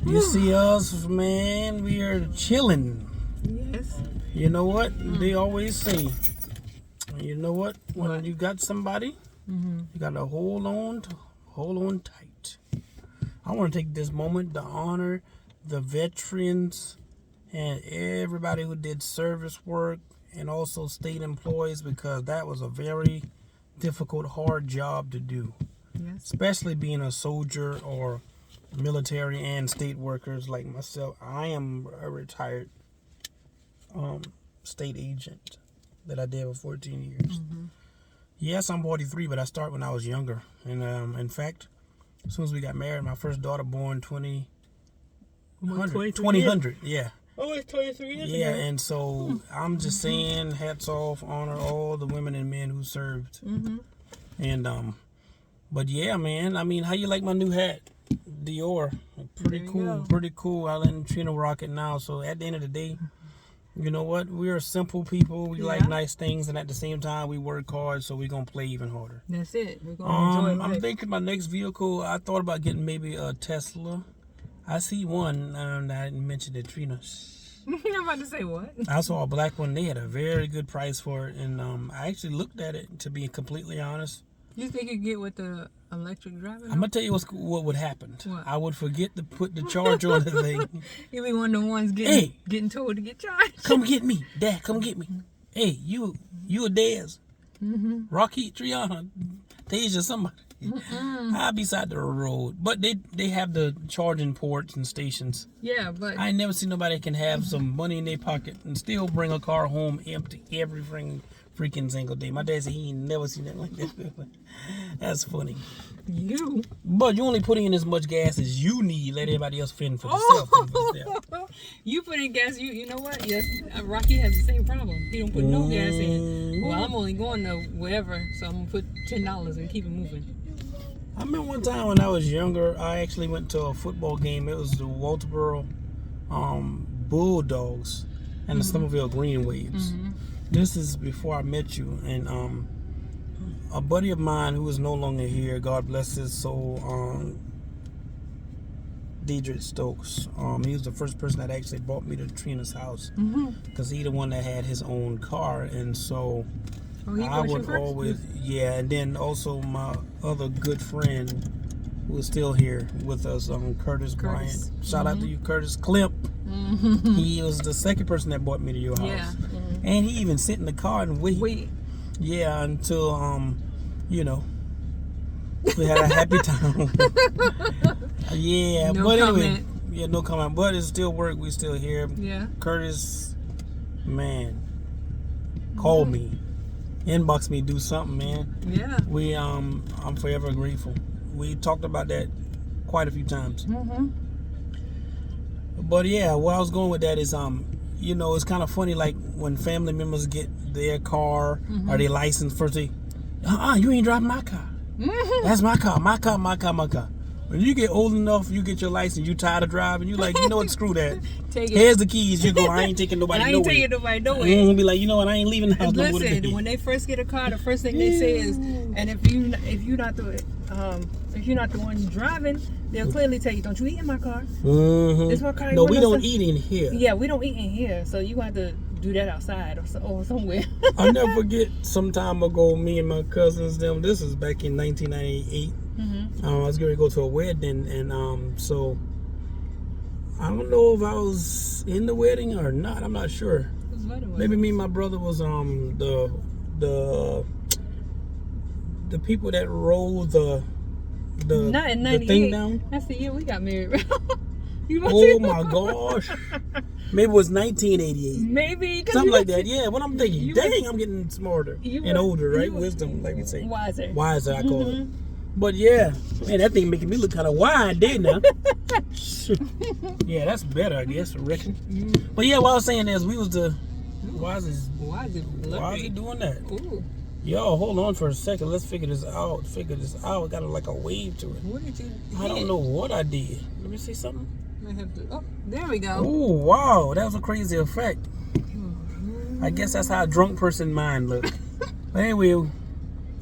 You see us, man, we are chilling. Yes. You know what? They always say, you know what? When you got somebody, you got to hold on tight. I want to take this moment to honor the veterans and everybody who did service work and also state employees, because that was a very difficult, hard job to do. Yes. Especially being a soldier or military and state workers like myself. I am a retired state agent that I did for 14 years. Yes, I'm 43, but I started when I was younger. And in fact, as soon as we got married, my first daughter born 2000. Yeah. Oh, it's 23 years Yeah, ago. and so I'm just saying, hats off, honor all the women and men who served. And but yeah, man, I mean, how you like my new hat? Dior. Pretty cool. I let Trina rock it now. So at the end of the day, you know what? We're simple people. We like nice things, and at the same time, we work hard, so we're going to play even harder. That's it. We're going to enjoy life. I'm thinking my next vehicle, I thought about getting maybe a Tesla. I see one, I didn't mention it, Trina. I'm about to say what? I saw a black one. They had a very good price for it, and I actually looked at it, to be completely honest. You think you get with the electric driver? I'm going to tell you what would happen. What? I would forget to put the charger on the thing. You be one of the ones getting told to get charged. Come get me. Dad, come get me. Hey, you a Dez. Rocky, Triana, Tasia, somebody. I'll be side the road. But they have the charging ports and stations. Yeah, but I ain't never seen nobody that can have some money in their pocket and still bring a car home empty every freaking single day. My dad said he ain't never seen nothing like that. That's funny. But you only put in as much gas as you need. Let everybody else fend for themselves. You put in gas. You know what? Yes, Rocky has the same problem. He don't put no gas in. Well, I'm only going to wherever, so I'm gonna put $10 and keep it moving. I remember one time when I was younger, I actually went to a football game. It was the Walterboro Bulldogs and the Somerville Green Waves. This is before I met you, and a buddy of mine who is no longer here, God bless his soul, Deidre Stokes. He was the first person that actually brought me to Trina's house, because he the one that had his own car, and so I would always, and then also my other good friend who is still here with us, Curtis Bryant. Shout out to you, Curtis Clip. He was the second person that brought me to your house. And he even sit in the car and wait. Yeah, until you know, we had a happy time. No but anyway, comment. No comment. But it still work. We still here. Yeah. Curtis, man, call me, inbox me, do something, man. Yeah. We I'm forever grateful. We talked about that quite a few times. But yeah, where I was going with that is you know, it's kind of funny, like when family members get their car or their license first, they, you ain't driving my car. That's my car. When you get old enough, you get your license, you tired of driving, you like, you know what, screw that. Here's the keys, you go, I ain't taking nobody nowhere. nowhere. You won't be like, you know what, I ain't leaving the house. Listen, when they first get a car, the first thing they say is, and if you're not the one driving, they'll clearly tell you, don't you eat in my car. It's my car. No, we don't eat in here. Yeah, we don't eat in here, so you have to do that outside or somewhere. I'll never forget, some time ago, me and my cousins, this was back in 1998. I was going to go to a wedding, and so I don't know if I was in the wedding or not. I'm not sure. Maybe me and my brother was the people that rolled the thing down. That's the year we got married. Oh my gosh. Maybe it was 1988. Maybe. Something like that. Yeah, what I'm thinking. Dang, I'm getting smarter and older, right? Wisdom, like we say. Wiser, I call it. But yeah, man, that thing making me look kind of wide there now. Yeah, that's better, I guess, I reckon. But yeah, what I was saying is, we was the... Why is it doing that? Ooh. Yo, hold on for a second. Let's figure this out. Got like a wave to it. What did you I don't know what I did. Let me see something. Oh, there we go. Oh, wow. That was a crazy effect. I guess that's how a drunk person mind look. But anyway,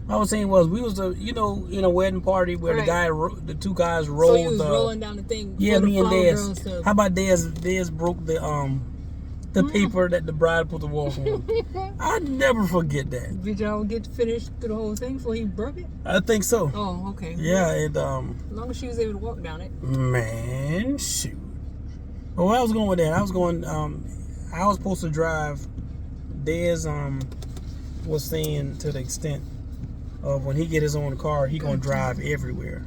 I was saying was we was in a wedding party where the two guys rolled. So you was rolling down the thing. Yeah, me and Dez. Dez. How about Dez? Dez broke the paper that the bride put the walk on. I never forget that. Did y'all get finished through the whole thing before he broke it? I think so. Oh, okay. Yeah, as long as she was able to walk down it. Man, shoot. But where I was going with that, I was supposed to drive. Dez was saying to the extent of when he get his own car, he gonna drive everywhere.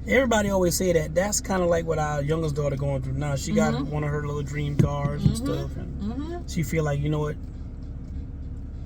Everybody always say that. That's kind of like what our youngest daughter going through now. She got one of her little dream cars and stuff, and she feel like, you know what?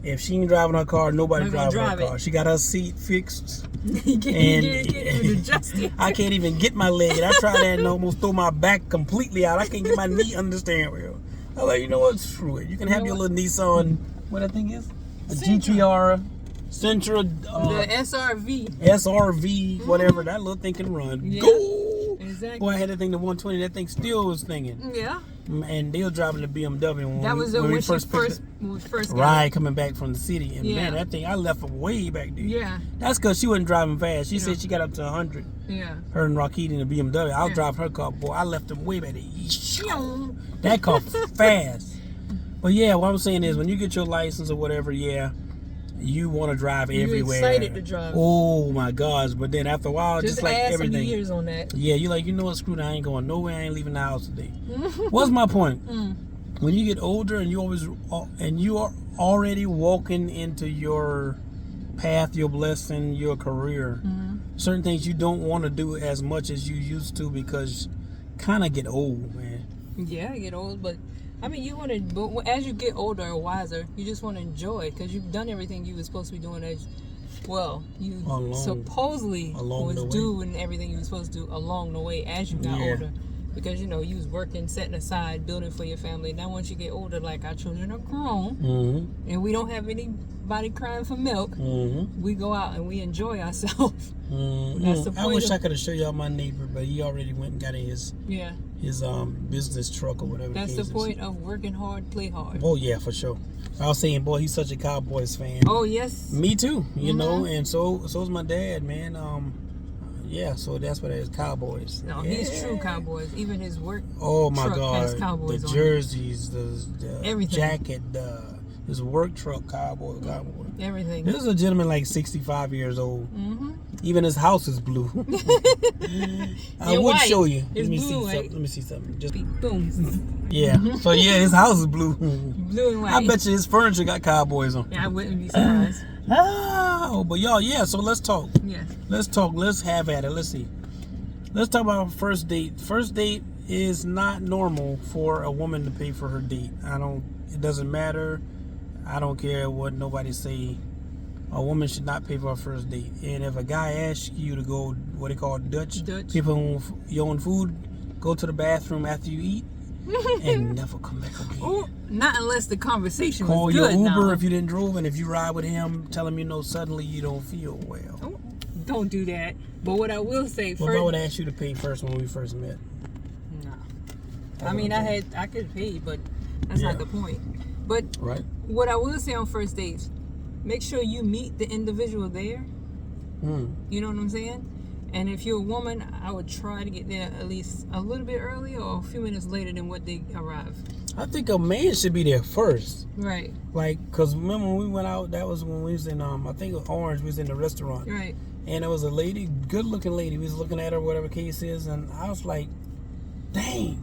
If she ain't driving her car, nobody driving her car. She got her seat fixed, and I can't even get my leg. I tried that and almost throw my back completely out. I can't get my knee under the steering wheel. I'm like, you know what? Screw it. You can have your little Nissan. What that thing is? A GTR. Sentra, the SRV. SRV, whatever, that little thing can run. Yeah, go! Exactly. Boy, I had that thing, the 120, that thing still was thinking. Yeah. And they were driving the BMW when we first ride coming back from the city. And yeah. Man, that thing, I left her way back there. Yeah. That's because she wasn't driving fast. She said she got up to 100. Yeah. Her and Rakit in the BMW. I was driving her car, boy. I left them way back there. That car fast. But yeah, what I'm saying is when you get your license or whatever, you want to drive everywhere. You're excited to drive. Oh my gosh! But then after a while, just like add everything. Some years on that. Yeah, you're like, you know what? Screw that. I ain't going nowhere. I ain't leaving the house today. What's my point? When you get older and you are already walking into your path, your blessing, your career, certain things you don't want to do as much as you used to because kind of get old, man. Yeah, I get old, but. I mean, you want to, but as you get older and wiser, you just want to enjoy it because you've done everything you were supposed to be doing supposedly was doing everything you were supposed to do along the way as you got older. Because, you was working, setting aside, building for your family. Now, once you get older, like our children are grown and we don't have anybody crying for milk, we go out and we enjoy ourselves. That's the point. I wish I could have showed y'all my neighbor, but he already went and got in his business truck or whatever. That's the point of working hard, play hard. Oh, yeah, for sure. I was saying, boy, he's such a Cowboys fan. Oh, yes. Me too, you know, and so's my dad, man. Yeah, so that's what it is, Cowboys. No, he's true Cowboys. Even his work truck has Cowboys the on jerseys, the everything. Jacket, his work truck, Cowboy. Everything. This is a gentleman like 65 years old. Even his house is blue. I would show you. Let me see something. Just boom. Yeah. So yeah, his house is blue. Blue and white. I bet you his furniture got Cowboys on. Yeah, I wouldn't be surprised. But y'all, so let's talk. Yes. Let's talk. Let's have at it. Let's see. Let's talk about first date. First date is not normal for a woman to pay for her date. It doesn't matter. I don't care what nobody say. A woman should not pay for her first date. And if a guy asks you to go, what they call Dutch. People your own food, go to the bathroom after you eat, and never come back again. Ooh, not unless the conversation Call was your good. Uber now. if you didn't drove, and if you ride with him, tell him suddenly you don't feel well. Oh, don't do that. But what I will say first, I would ask you to pay first when we first met. No, I mean I could pay, but that's not the point. But what I will say on first dates, make sure you meet the individual there. You know what I'm saying? And if you're a woman, I would try to get there at least a little bit earlier or a few minutes later than what they arrive. I think a man should be there first. Right. Like, because remember when we went out, that was when we was in, I think it was Orange, we was in the restaurant. Right. And there was a lady, good looking lady, we was looking at her, whatever case is, and I was like, dang.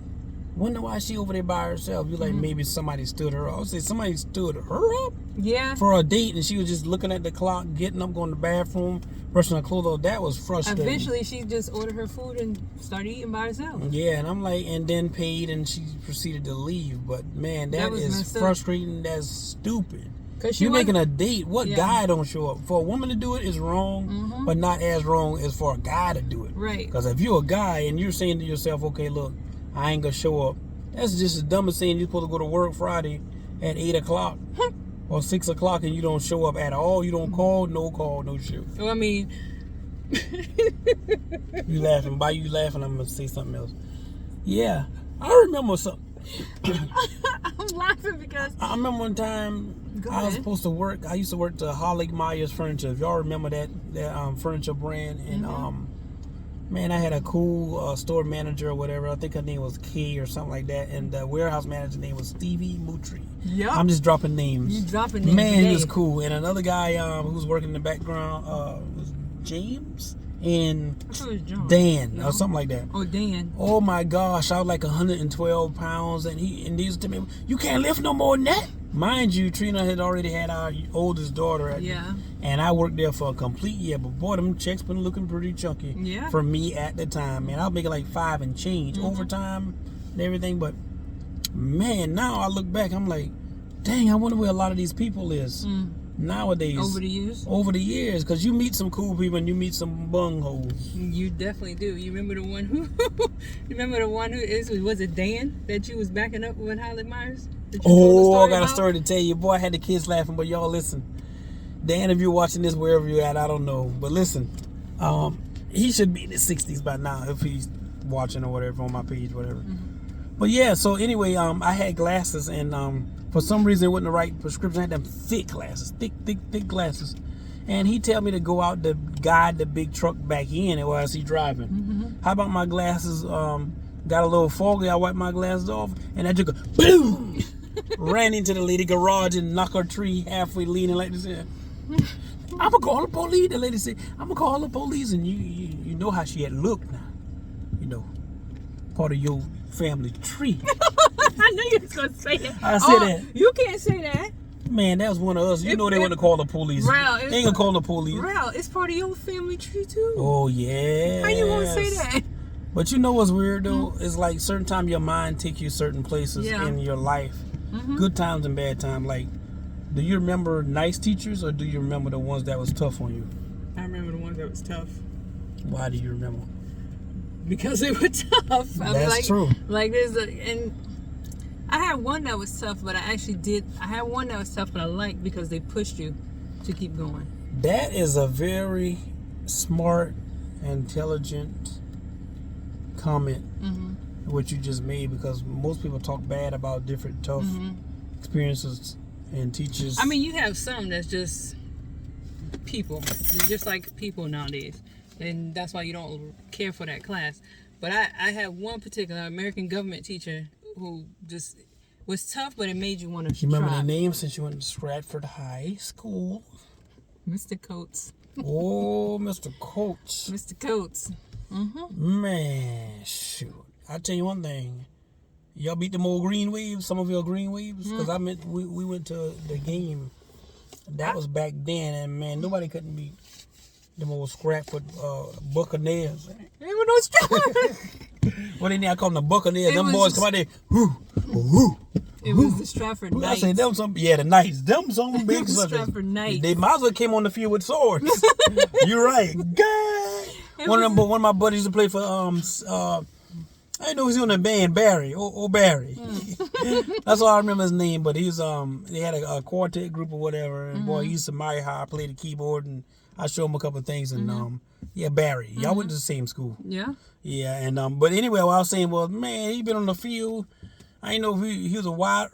Wonder why she over there by herself. You like maybe somebody stood her up. I would say somebody stood her up. Yeah. For a date, and she was just looking at the clock, getting up, going to the bathroom, brushing her clothes off. That was frustrating. Eventually, she just ordered her food and started eating by herself. Yeah, and I'm like, and then paid, and she proceeded to leave. But man, that is frustrating. That's stupid. You're making a date. What guy don't show up? For a woman to do it is wrong, but not as wrong as for a guy to do it. Right. Because if you're a guy and you're saying to yourself, okay, look, I ain't gonna show up. That's just the dumbest thing. You're supposed to go to work Friday at 8 o'clock or 6 o'clock and you don't show up at all. You don't call, no shoot. Well, I mean... You laughing. By you laughing, I'm gonna say something else. Yeah. I remember something. I'm laughing because... I remember one time I was supposed to work. I used to work to Holly Myers Furniture. If y'all remember that furniture brand, and man, I had a cool store manager or whatever. I think her name was Kay or something like that, and the warehouse manager's name was Stevie Mutri. Yeah, I'm just dropping names. You dropping names? Man, he was cool. And another guy who was working in the background was James and Dan or something like that. Oh, Dan. Oh my gosh, I was like 112 pounds, and he used to me, you can't lift no more than that. Mind you, Trina had already had our oldest daughter, and I worked there for a complete year. But boy, them checks been looking pretty chunky for me at the time. Man, I was making like 5 and change overtime and everything. But man, now I look back, I'm like, dang, I wonder where a lot of these people is nowadays. Over the years, because you meet some cool people and you meet some bungholes. You definitely do. You remember the one who? Was it Dan that you was backing up with Holly Myers? Oh, I got a story to tell you. Boy, I had the kids laughing, but y'all listen. Dan, if you're watching this wherever you're at, I don't know. But listen, he should be in his 60s by now if he's watching or whatever on my page, whatever. But yeah, so anyway, I had glasses, and for some reason it wasn't the right prescription. I had them thick glasses, thick glasses. And he tell me to go out to guide the big truck back in while I see driving. How about my glasses? Got a little foggy. I wiped my glasses off, and I took a boom. Ran into the lady garage and knocked her tree halfway, leaning like this. I'm gonna call the police. The lady said, I'm gonna call the police. And you know how she had looked now. You know, part of your family tree. I knew you was gonna say that. I said that. You can't say that. Man, that was one of us. You know they want to call the police. They ain't gonna call the police. It's part of your family tree too. Oh yeah. How you gonna say that? But you know what's weird though? It's like certain time your mind takes you certain places in your life. Good times and bad times. Like, do you remember nice teachers, or do you remember the ones that was tough on you? I remember the ones that was tough. Why do you remember? Because they were tough. That's true. Like and I had one that was tough, but I had one that was tough, but I liked because they pushed you to keep going. That is a very smart, intelligent comment. What you just made, because most people talk bad about different tough experiences and teachers. I mean, you have some that's just people. They're just like people nowadays, and that's why you don't care for that class. But I had one particular American government teacher who just was tough, but it made you want to try. You remember their name since you went to Stratford High School? Mr. Coates. Oh, Mr. Coates. Mr. Coates. Man, shoot. I'll tell you one thing. Y'all beat them old Green Waves? Some of your Green Waves? Because we went to the game. That was back then, and man, nobody couldn't beat them old Stratford Buccaneers. They were no Stratford. What they I call them the Buccaneers. Them boys come out there. Whoo. It was the Stratford Knights. I say them some, the Knights. Them some big suckers. Stratford Knights. They might as well came on the field with swords. You're right. One of my buddies to play for I didn't know he was in the band, Barry. Barry. That's all I remember his name. But he's they had a quartet group or whatever. And boy, he used to admire how I played the keyboard, and I showed him a couple of things. And Barry. Y'all went to the same school. Yeah. Yeah, and but anyway, what I was saying was, man, he been on the field. I didn't know if he was a wide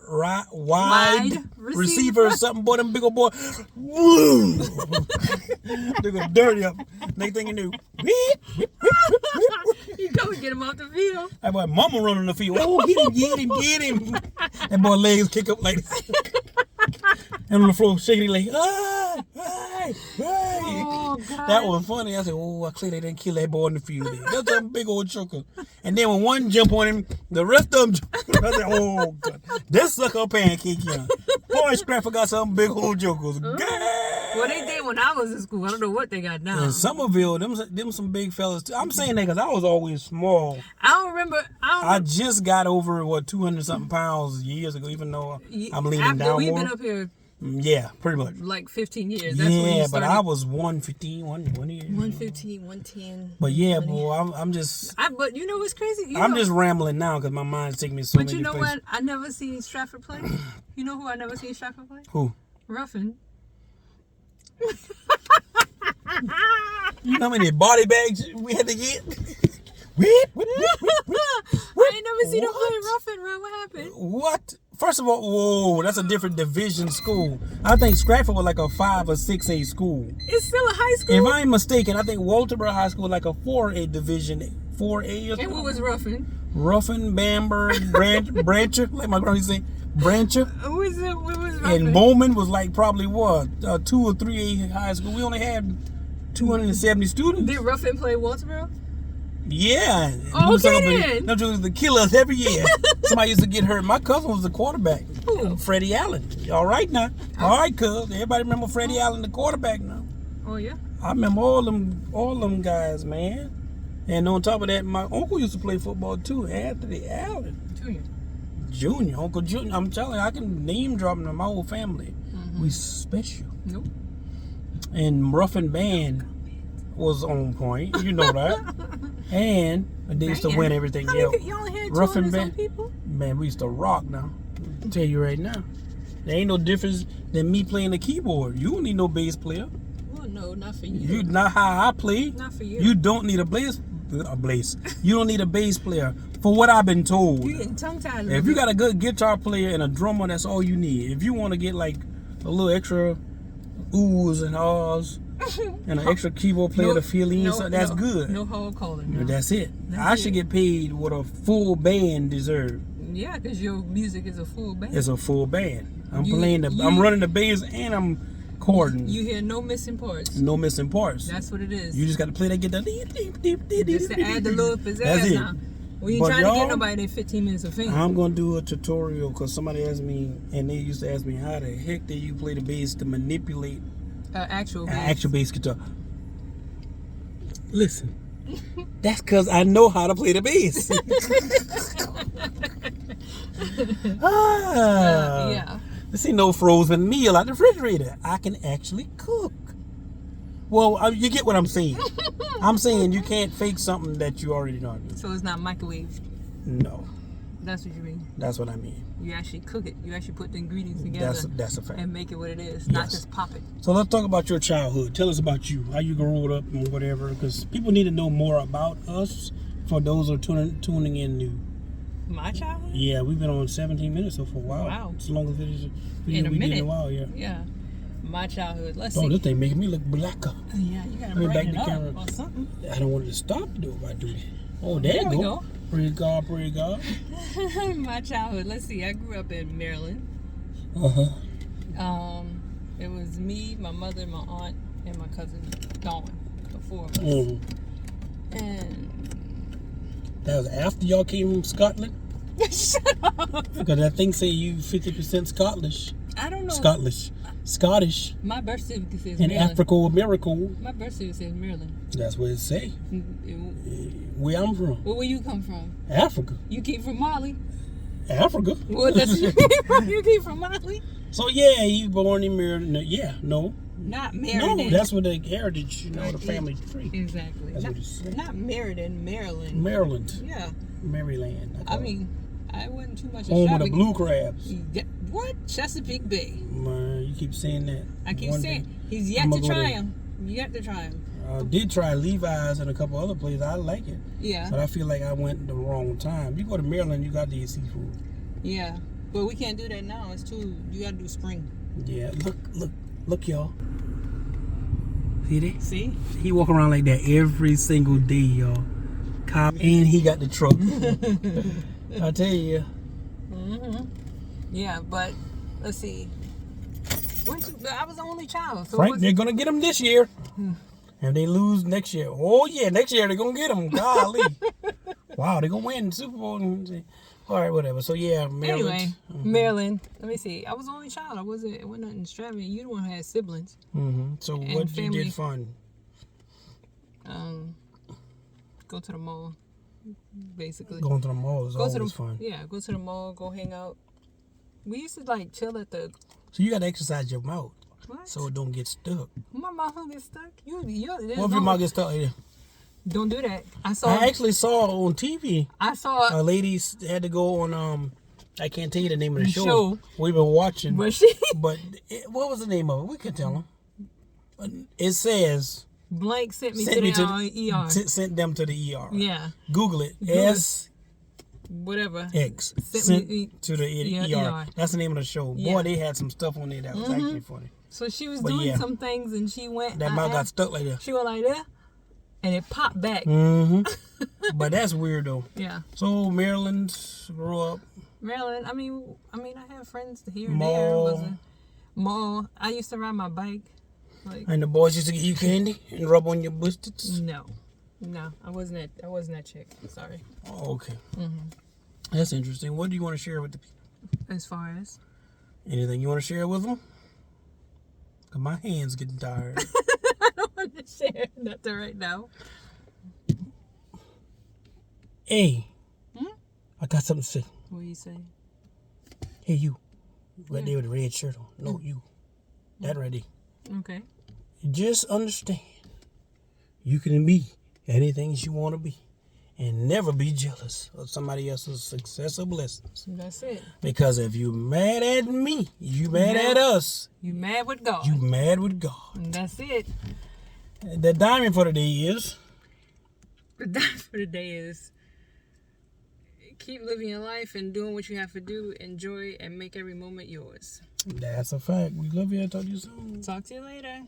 receiver or something. Boy, them big old boy, woo! They go dirty up. Next thing you knew, you go and get him off the field. That boy, mama running the field. Oh, get him! That boy legs kick up like this. And on the floor, shaking his legs. Oh, God. That was funny. I said, I clear they didn't kill that boy in the field. That's a big old choker. And then when one jump on him, the rest of them jump. I said, oh, God. This sucker pancake, young. Boy, Stratford got some big old jokers. Well, they did when I was in school. I don't know what they got now. In Somerville, them some big fellas, too. I'm saying that because I was always small. I just got over, 200-something pounds years ago, even though I'm leaning down we've more. Been up here. Yeah, pretty much. Like 15 years. That's when you started. But I was 115, 115, 110. But yeah, boy, I'm just... But you know what's crazy? I'm just rambling now because my mind's taking me so many places. But you know what? I never seen Stratford play. You know who I never seen Stratford play? Who? Ruffin. You know how many body bags we had to get? I ain't never seen him play Ruffin, bro. What happened? What? First of all, whoa, that's a different division school. I think Stratford was like a 5 or 6A school. It's still a high school? If I ain't mistaken, I think Walterboro High School was like a 4A division. 4A or something. And what was Ruffin? Ruffin, Bamberg, Brancher, like my grandma used to say, Brancher. What was Ruffin? And Bowman was like probably what, 2 or 3A high school. We only had 270 students. Did Ruffin play Walterboro? Yeah. Okay, then. The killers every year. Somebody used to get hurt. My cousin was the quarterback. Who? Freddie Allen. All right now. All right, cuz. Everybody remember Freddie Allen, the quarterback now. Oh, yeah? I remember all them guys, man. And on top of that, my uncle used to play football too, Anthony Allen. Junior. Uncle Junior. I'm telling you, I can name drop them to my whole family. Mm-hmm. We special. Nope. And Ruffin Band was on point. You know that. And they used to win everything else. You only had Ruffin Band. People? Man, we used to rock now. I'll tell you right now. There ain't no difference than me playing the keyboard. You don't need no bass player. Well, no, not for you. You not how I play. Not for you. You don't need a bass. You don't need a bass player. For what I've been told. You getting tongue-tied. If you got a good guitar player and a drummer, that's all you need. If you want to get like a little extra oohs and ahs and an extra keyboard player to fill in, that's good. No hard calling. No. That's it. I should get paid what a full band deserves. Yeah, because your music is a full band. It's a full band. I'm running the bass and I'm chording. You hear no missing parts. No missing parts. That's what it is. You just got to play that guitar. Just to add the little pizzazz. That's it. Now. We ain't trying to get nobody their 15 minutes of fame. I'm going to do a tutorial because somebody asked me, and they used to ask me, how the heck do you play the bass to manipulate actual bass guitar? Listen, that's because I know how to play the bass. Yeah. This ain't no frozen meal out the refrigerator. I can actually cook. Well, you get what I'm saying. I'm saying you can't fake something that you already know. So it's not microwaved? No. That's what you mean? That's what I mean. You actually cook it. You actually put the ingredients together. That's a fact. And make it what it is, not just pop it. So let's talk about your childhood. Tell us about you, how you grew up and whatever, because people need to know more about us for those who are tuning in new. My childhood? Yeah, we've been on 17 minutes so for a while. Wow. It's the longest video in a we minute. did in a while, yeah. Yeah. My childhood. Let's see. Oh, this thing making me look blacker. Yeah, you gotta bring it up or something. I don't want it to stop though if I do that. Oh, there you go. Praise God, praise God. My childhood. Let's see. I grew up in Maryland. It was me, my mother, my aunt, and my cousin Dawn. The 4 of us. And that was after y'all came from Scotland? Shut up. Because that thing say you 50% Scottish. I don't know. Scottish. My birth certificate says and Maryland. Africa or miracle. My birth certificate says Maryland. That's what it say. Where I'm from. Where you come from? Africa. You came from Mali. Africa. Well, that's you came from Mali. So yeah, you born in Maryland. Yeah, no. Not Maryland. No, that's what the heritage, the family tree. Exactly. That's what it says. Not Maryland. Maryland. Yeah. Maryland. I mean, I wasn't too much. Home of the blue crabs. What? Chesapeake Bay. Man, you keep saying that. I keep saying he's yet to try him. Yet to try him. I did try Levi's and a couple other places. I like it. Yeah. But I feel like I went the wrong time. You go to Maryland, you got to eat seafood. Yeah. But we can't do that now. It's too. You got to do spring. Yeah. Look, y'all. See that? See? He walk around like that every single day, y'all. Cop, and he got the truck. I tell you. Yeah, but let's see. I was the only child. So Frank, they're gonna get him this year, and they lose next year. Oh yeah, next year they're gonna get him. Golly, wow, they're gonna win the Super Bowl. All right, whatever. So yeah, Maryland. Anyway, Maryland. Let me see. I was the only child. It wasn't nothing extravagant. You the one who had siblings. So what you did fun? Go to the mall. Basically. Going to the mall is always fun. Yeah, go to the mall, go hang out. We used to like chill at the. So you got to exercise your mouth. What? So it don't get stuck. My mouth don't get stuck. What if your mouth gets stuck? Yeah. Don't do that. I actually saw on TV. I saw a lady had to go on. I can't tell you the name of the show. We've been watching. Was she? But what was the name of it? We could tell them. It says. Blank sent me to the ER. Sent them to the ER. Yeah. Google it. whatever. X. Sent to the ER. That's the name of the show. Yeah. Boy, they had some stuff on there that was actually funny. So she was doing some things, and she went. That mouth got stuck like that. She went like that, and it popped back. But that's weird though. Yeah. So Maryland grew up. Maryland. I mean, I have friends here and there. Mall. I used to ride my bike. And the boys used to get you candy and rub on your busted? No, I wasn't that chick. Sorry. Oh, okay. That's interesting. What do you want to share with the people? As far as anything you want to share with them? Cause my hands getting tired. I don't want to share nothing right now. Hey, I got something to say. What you say? Hey, you. Right there with the red shirt on. No, you. That right there. Okay. Just understand, you can be anything you want to be and never be jealous of somebody else's success or blessings. That's it. Because if you mad at me, you mad at us. You mad with God. You mad with God. And that's it. The diamond for the day is? The diamond for the day is keep living your life and doing what you have to do. Enjoy and make every moment yours. That's a fact. We love you. I'll talk to you soon. Talk to you later.